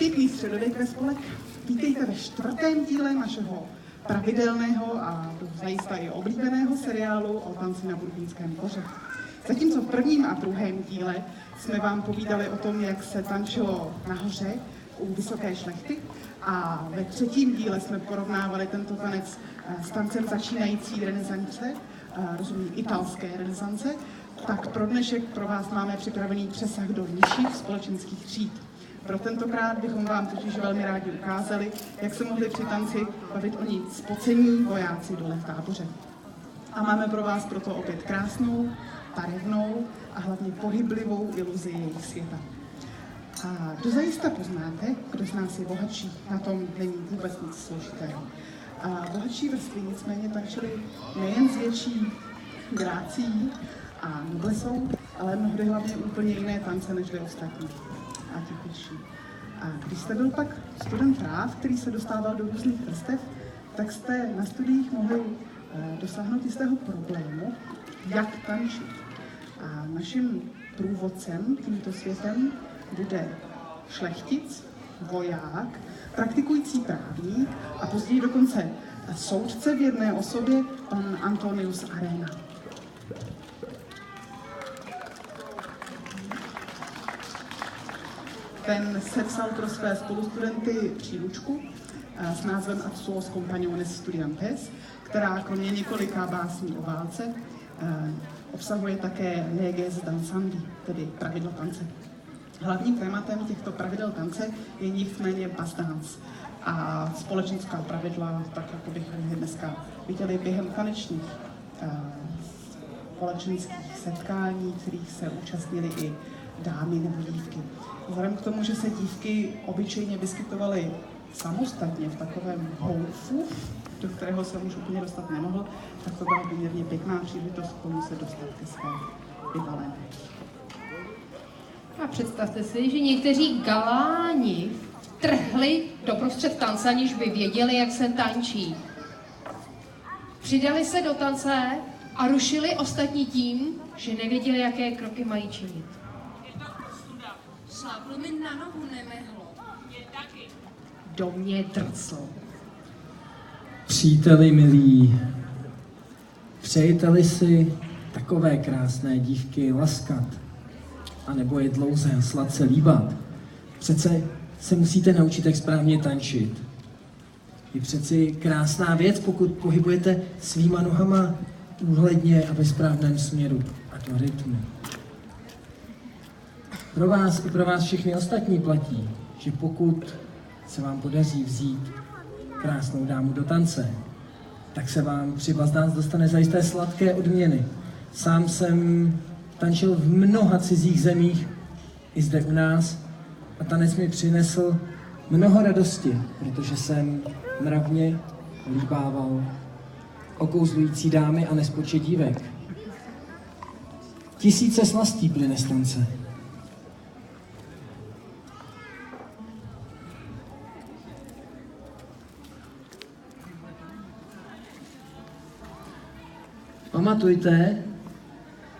Pěkný středověk ve spolek. Vítejte ve 4. díle našeho pravidelného a zajista i oblíbeného seriálu o tanci na Burbínském dvoře. Zatímco v 1. a 2. díle jsme vám povídali o tom, jak se tančilo nahoře u vysoké šlechty, a ve 3. díle jsme porovnávali tento tanec s tancem začínající renesance, rozumím italské renesance, tak pro dnešek pro vás máme připravený přesah do nižších společenských tříd. Pro tentokrát bychom vám totiž velmi rádi ukázali, jak se mohli při tanci bavit oni spocení vojáci dole v Táboře. A máme pro vás proto opět krásnou, barevnou a hlavně pohyblivou iluzi jejich světa. A dozajista poznáte, kdo z nás je bohatší, na tom není vůbec nic složitého. A bohatší vrstvy nicméně tančily nejen s větší grácií a noblesou, ale mnohdy hlavně úplně jiné tance než ostatní a ti pěší. A když jste byl pak student práv, který se dostával do různých vrstev, tak jste na studiích mohli dosáhnout jistého problému, jak tančit. A naším průvodcem tímto světem bude šlechtic, voják, praktikující právník a později dokonce soudce v jedné osobě, pan Antonius Arena. Ten sepsal pro své spolustudenty příručku s názvem Ad suos companiones studiantes, která kromě několika básní o válce obsahuje také leges dansandi, tedy pravidla tance. Hlavním tématem těchto pravidel tance je nicméně bas dance a společenská pravidla, tak jako bychom je dneska viděli během tanečních společenských setkání, kterých se účastnili i dámy nebo dívky. Vzhledem k tomu, že se dívky obyčejně vyskytovaly samostatně v takovém houfu, do kterého se muž úplně dostat nemohl, tak to byla poměrně pěkná příležitost k tomu se dostat ke své vyvalené. A představte si, že někteří galáni trhli doprostřed tance, aniž by věděli, jak se tančí. Přidali se do tance a rušili ostatní tím, že nevěděli, jaké kroky mají činit. Šláplo mi na nohu, nemehlo. Mě taky. Do mě drcl. Příteli milí, přejete-li si takové krásné dívky laskat, anebo je dlouze a sladce líbat, přece se musíte naučit, jak správně tančit. Je přeci krásná věc, pokud pohybujete svýma nohama úhledně a ve správném směru a do rytmu. Pro vás i pro vás všechny ostatní platí, že pokud se vám podaří vzít krásnou dámu do tance, tak se vám při bus dance dostane zajisté sladké odměny. Sám jsem tančil v mnoha cizích zemích, i zde u nás, a tanec mi přinesl mnoho radosti, protože jsem mravně líbával okouzlující dámy a nespočet dívek. Tisíce slastí plyne z tance. Pamatujte,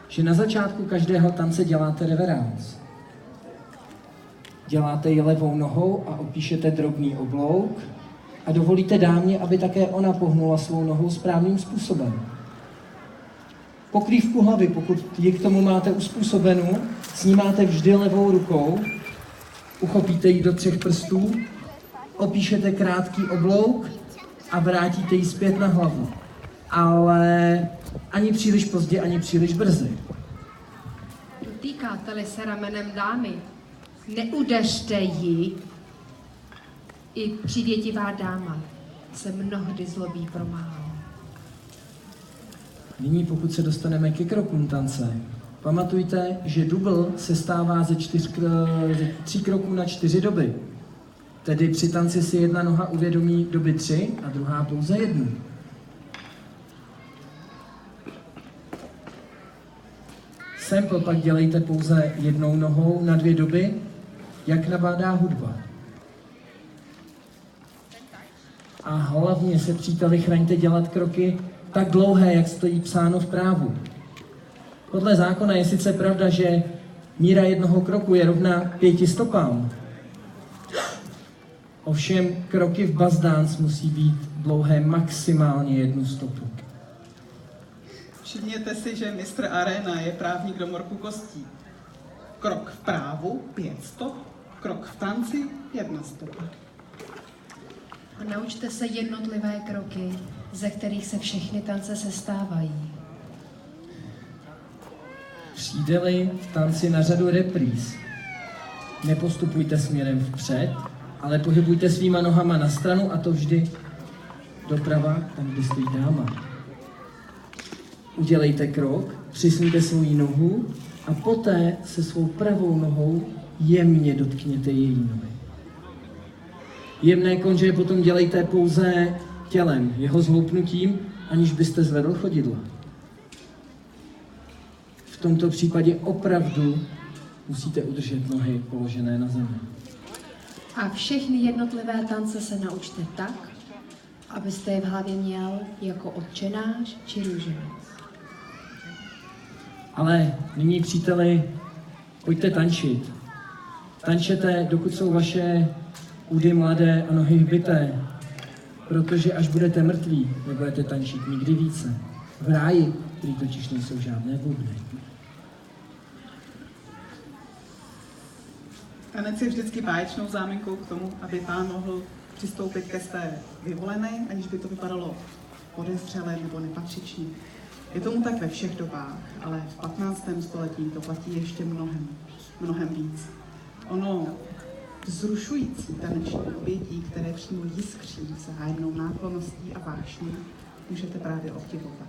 že na začátku každého tance děláte reverence. Děláte ji levou nohou a opíšete drobný oblouk a dovolíte dámě, aby také ona pohnula svou nohou správným způsobem. Pokrývku hlavy, pokud ji k tomu máte uspůsobenou, snímáte vždy levou rukou, uchopíte ji do 3 prstů, opíšete krátký oblouk a vrátíte ji zpět na hlavu. Ale ani příliš pozdě, ani příliš brzy. Dotýkáte-li se ramenem dámy, neudeřte ji. I přívětivá dáma se mnohdy zlobí pro málo. Nyní, pokud se dostaneme ke krokům tance, pamatujte, že dubl se stává ze 3 kroků na 4 doby. Tedy při tanci si jedna noha uvědomí doby 3 a druhá pouze 1. Sample pak dělejte pouze jednou nohou na 2 doby, jak nabádá hudba. A hlavně se, příteli, chraňte dělat kroky tak dlouhé, jak stojí psáno v právu. Podle zákona je sice pravda, že míra jednoho kroku je rovna 5 stopám, Ovšem kroky v bus dance musí být dlouhé maximálně 1 stopu. Všimněte si, že mistr Arena je právník do morku kostí. Krok v právu 5 stop, krok v tanci 1 stopa. A naučte se jednotlivé kroky, ze kterých se všechny tance sestávají. Přijde-li v tanci na řadu repríz, nepostupujte směrem vpřed, ale pohybujte svýma nohama na stranu, a to vždy doprava, tam, kde stojí dáma. Udělejte krok, přisuňte svou nohu a poté se svou pravou nohou jemně dotkněte její nohy. Jemné konže potom dělejte pouze tělem, jeho zhoupnutím, aniž byste zvedl chodidla. V tomto případě opravdu musíte udržet nohy položené na zemi. A všechny jednotlivé tance se naučte tak, abyste je v hlavě měl jako Otčenáš či Růženec. Ale nyní, příteli, pojďte tančit. Tančete, dokud jsou vaše údy mladé a nohy hbité, protože až budete mrtví, nebudete tančit nikdy více. V ráji, který totiž nejsou žádné bubny. Tanec je vždycky báječnou záminkou k tomu, aby pán mohl přistoupit ke své vyvolené, aniž by to vypadalo podezřelé nebo nepatřičně. Je tomu tak ve všech dobách, ale v 15. století to platí ještě mnohem víc. Ono vzrušující taneční obětí, které přímo jiskří vzájemnou náklonností a vášní, můžete právě obdivovat.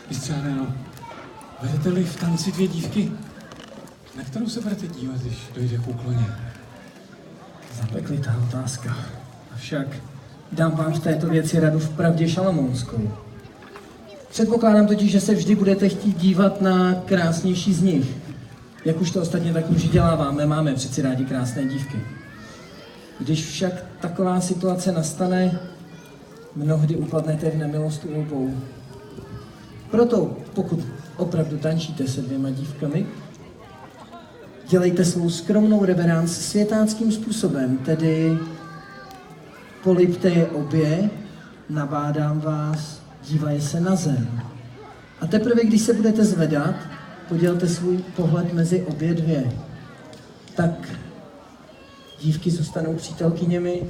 Mistře Areno, vedete-li v tanci 2 dívky, na kterou se budete dívat, když dojde k úkloně? Peklitá otázka. Avšak dám vám v této věci radu vpravdě šalamounskou. Předpokládám totiž, že se vždy budete chtít dívat na krásnější z nich. Jak už to ostatně tak muži děláváme, máme přeci rádi krásné dívky. Když však taková situace nastane, mnohdy upadnete v nemilost u obou. Proto, pokud opravdu tančíte se 2 dívkami, dělejte svou skromnou reveranc světáckým způsobem, tedy polipte je obě, nabádám vás, dívají se na zem. A teprve, když se budete zvedat, podělte svůj pohled mezi obě 2. Tak dívky zůstanou přítelkyněmi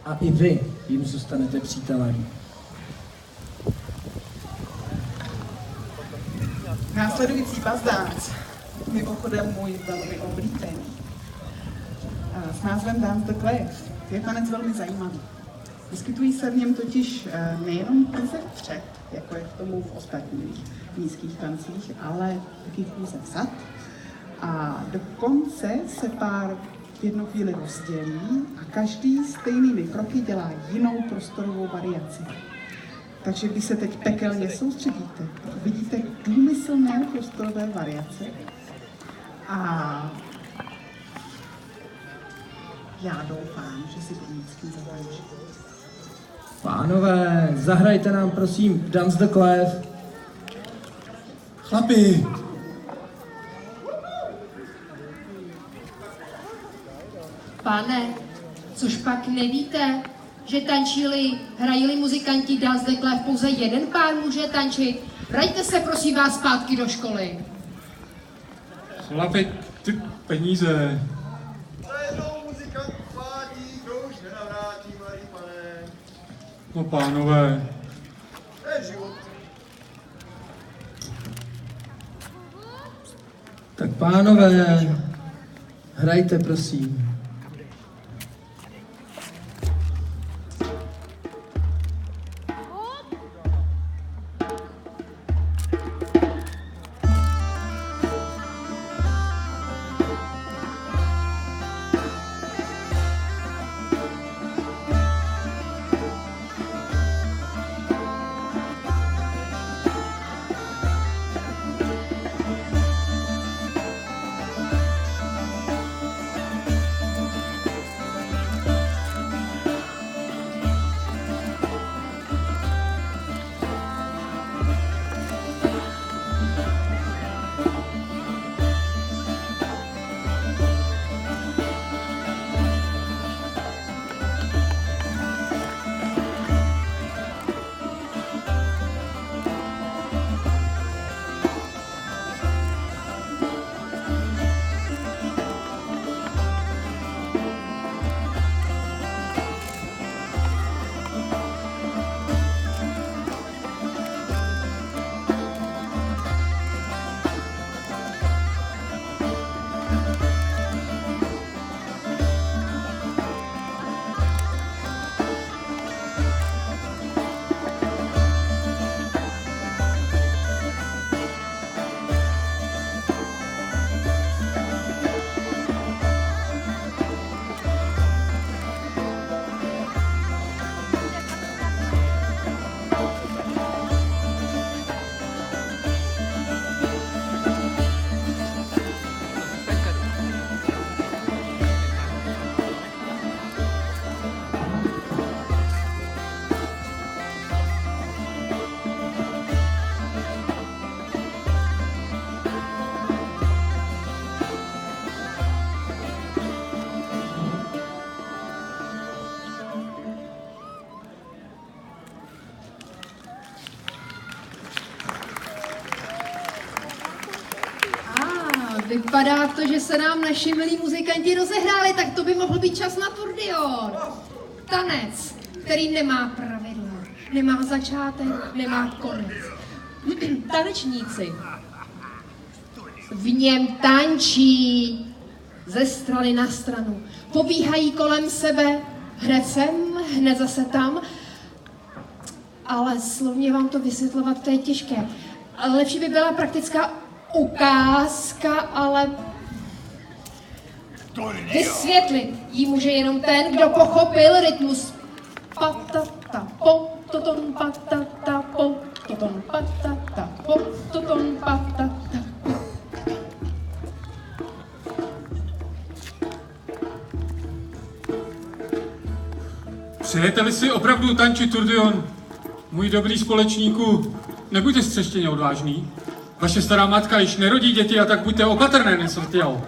a i vy jim zůstanete přítelem. Následující bazdánc, mimochodem můj velmi oblíbený, s názvem Dance the Clef, je tanec velmi zajímavý. Vyskytují se v něm totiž nejenom pouze vpřed, jako je k tomu v ostatních nízkých tancích, ale taky pouze vzad. A dokonce se pár v jednu chvíli rozdělí a každý stejnými kroky dělá jinou prostorovou variaci. Takže když se teď pekelně soustředíte, vidíte důmyslné prostorové variace a já doufám, že si to vždycky zatančíte. Pánové, zahrajte nám prosím Dance the Clef. Chlapi, Pane, což pak nevíte, že tančili, hrajili muzikanti Dance the Clef, pouze jeden pár může tančit? Vraťte se prosím vás zpátky do školy. chlapi, ty peníze. Najednou muzikant uvádí, to už nenavrátí, mladý pane. No pánové, To je život. Tak pánové, hrajte prosím. Vypadá to, že se nám naši milí muzikanti rozehráli, tak to by mohl být čas na turdion. Tanec, který nemá pravidla, nemá začátek, nemá konec. Tanečníci v něm tančí ze strany na stranu, pobíhají kolem sebe, hned sem, hned zase tam, ale slovně vám to vysvětlovat, to je těžké. Ale lepší by byla praktická ukázka, ale Vysvětlit jí může jenom ten, kdo pochopil rytmus patata po, toton patata po, toton patata po, toton patata po. Přejete-li si opravdu tančit turdion, můj dobrý společníku, nebuďte střeštěně odvážný. Vaše stará matka již nerodí děti a tak buďte opatrné, nesrtěl.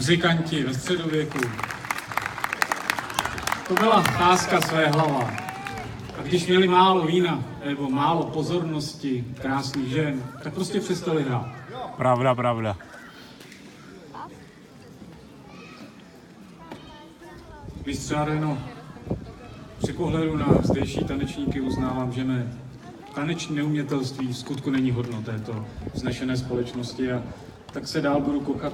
muzikanti ve středověku. To byla láska své hlava. A když měli málo vína nebo málo pozornosti krásných žen, tak prostě přestali hrát. Pravda, pravda. Vystřádeno, při pohledu na zdejší tanečníky uznávám, že mé taneční neumětelství v skutku není hodno této vznešené společnosti a tak se dál budu kochat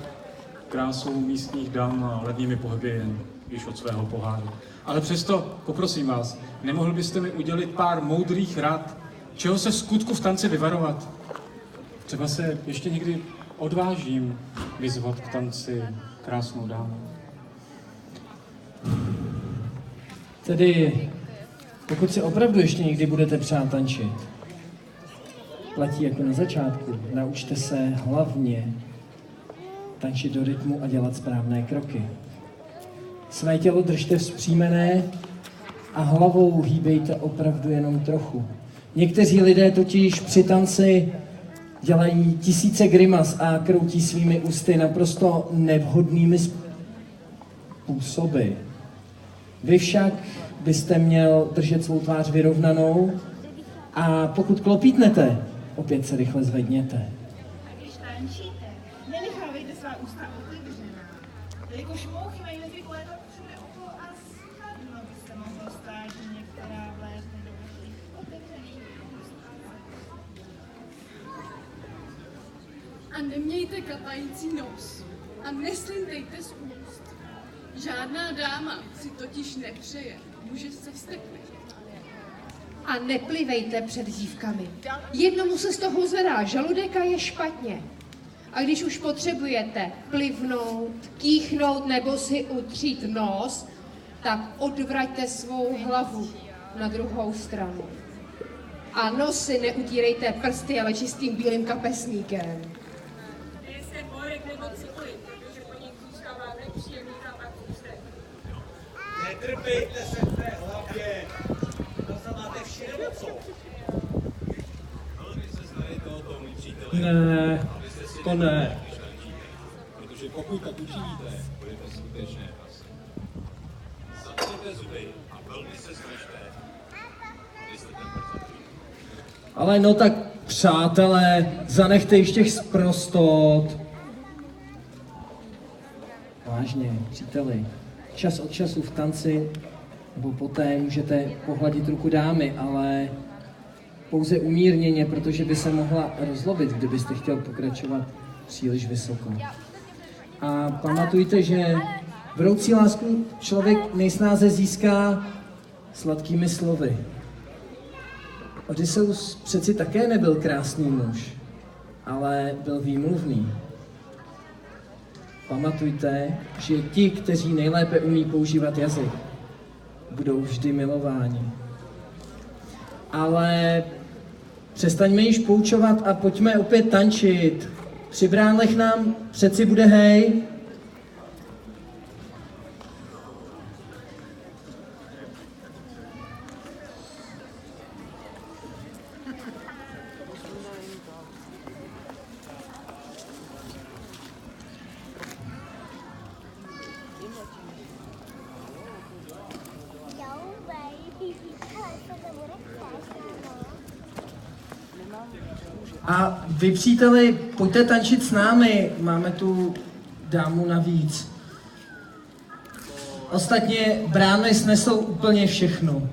krásou místních dam a ledními pohyby jen již od svého poháru. Ale přesto, poprosím vás, nemohl byste mi udělit pár moudrých rad, čeho se v skutku v tanci vyvarovat? Třeba se ještě někdy odvážím vyzvat k tanci krásnou dámu. Tedy, pokud si opravdu ještě někdy budete přát tančit, platí jako na začátku, naučte se hlavně tančit do rytmu a dělat správné kroky. Své tělo držte vzpřímené a hlavou hýbejte opravdu jenom trochu. Někteří lidé totiž při tanci dělají tisíce grimas a kroutí svými ústy naprosto nevhodnými způsoby. Vy však byste měl držet svou tvář vyrovnanou a pokud klopítnete, opět se rychle zvedněte. A když tančíte, nenechávejte svá ústa otevřená. Jelikož mouchy mají ve zvyku létat všude okolo a snadno by se mohlo stát, že některá vlézne do vašich otevřených úst. A nemějte katající nos. A neslintejte z úst. Žádná dáma si totiž nepřeje. Může se vzteklit. A neplivejte před dívkami. Jednomu se z toho zvedá žaludek a je špatně. A když už potřebujete plivnout, kýchnout nebo si utřít nos, tak odvraťte svou hlavu na druhou stranu. A nosy neutírejte prsty, ale čistým bílým kapesníkem. Nejste borek nebo cokoliv, protože po nich zůstává nepříjemný zápach ústek. Netrpejte se v té hlavě. To se máte vši nebo co? Ale vy se starejte o to, můj přítele. Ne, to ne. Protože pokud tak učiníte, budete skutečné pasy. Zavřete zuby a velmi se snažte, abyste ten prd. Ale no tak, přátelé, zanechte již těch sprostot. Vážně, příteli, čas od času v tanci nebo poté můžete pohladit ruku dámy, ale pouze umírněně, protože by se mohla rozlobit, kdybyste chtěl pokračovat příliš vysoko. A pamatujte, že vroucí lásku člověk nejsnáze získá sladkými slovy. Odysseus přeci také nebyl krásný muž, ale byl výmluvný. Pamatujte, že ti, kteří nejlépe umí používat jazyk, budou vždy milováni. Ale přestaňme již poučovat a pojďme opět tančit. Při bránlech nám přeci bude hej. A vy, příteli, pojďte tančit s námi, máme tu dámu navíc. Ostatně brány snesou úplně všechno.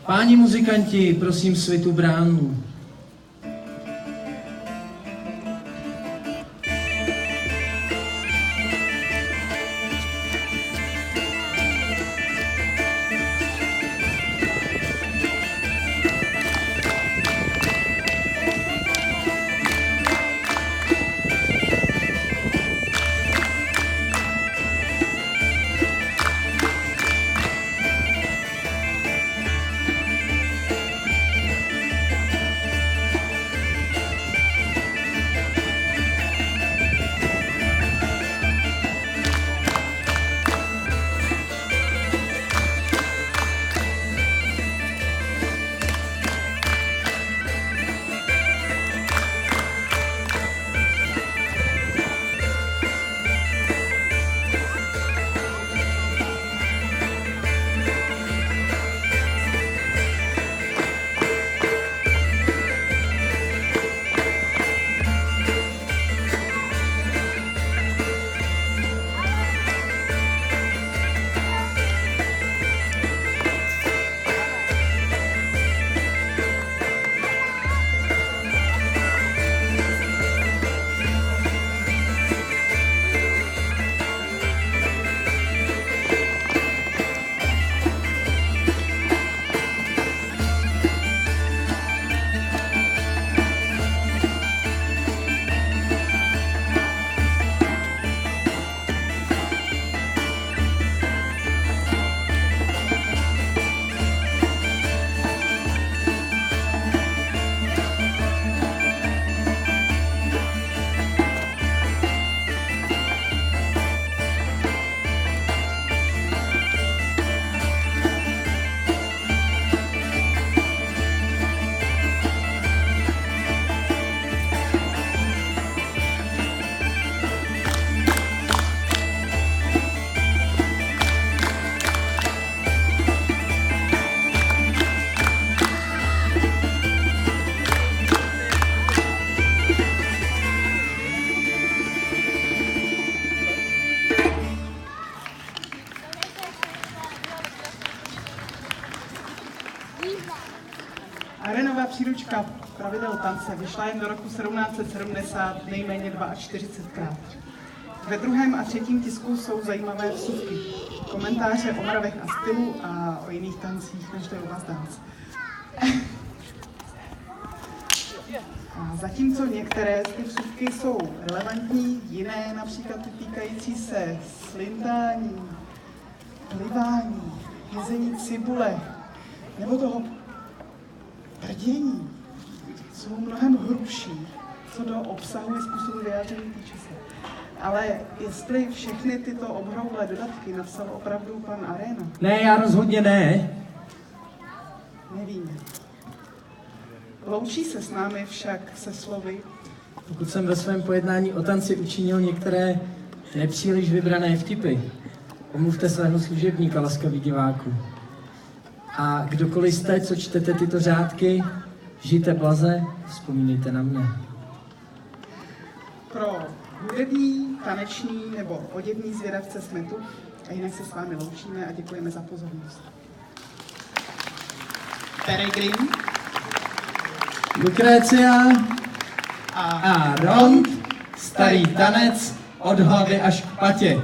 Páni muzikanti, prosím svitu bránů. Arenova příručka pravidel tance vyšla jen do roku 1770 nejméně 42krát. Ve druhém a třetím tisku jsou zajímavé vsuvky, komentáře o mravech a stylu a o jiných tancích než to je u vás dance. A zatímco některé z těch vsuvky jsou relevantní, jiné, například týkající se slintání, plivání, jezení cibule nebo toho prdění, jsou mnohem hrubší, co do obsahu i způsobu vyjádření týče se. Ale jestli všechny tyto obhroublé dodatky napsal opravdu pan Arena? Ne, já rozhodně ne. Nevíme. Loučí se s námi však se slovy: Pokud jsem ve svém pojednání o tanci učinil některé nepříliš vybrané vtipy, omluvte svého služebníka, laskavý diváku. A kdokoliv jste, co čtete tyto řádky, žijte blaze, vzpomínejte na mne. Pro hudební, taneční nebo oděvní zvědavce jsme tu a jinak se s vámi loučíme a děkujeme za pozornost. Peregrin Lucrecia a Rond, starý tanec od hlavy až k patě.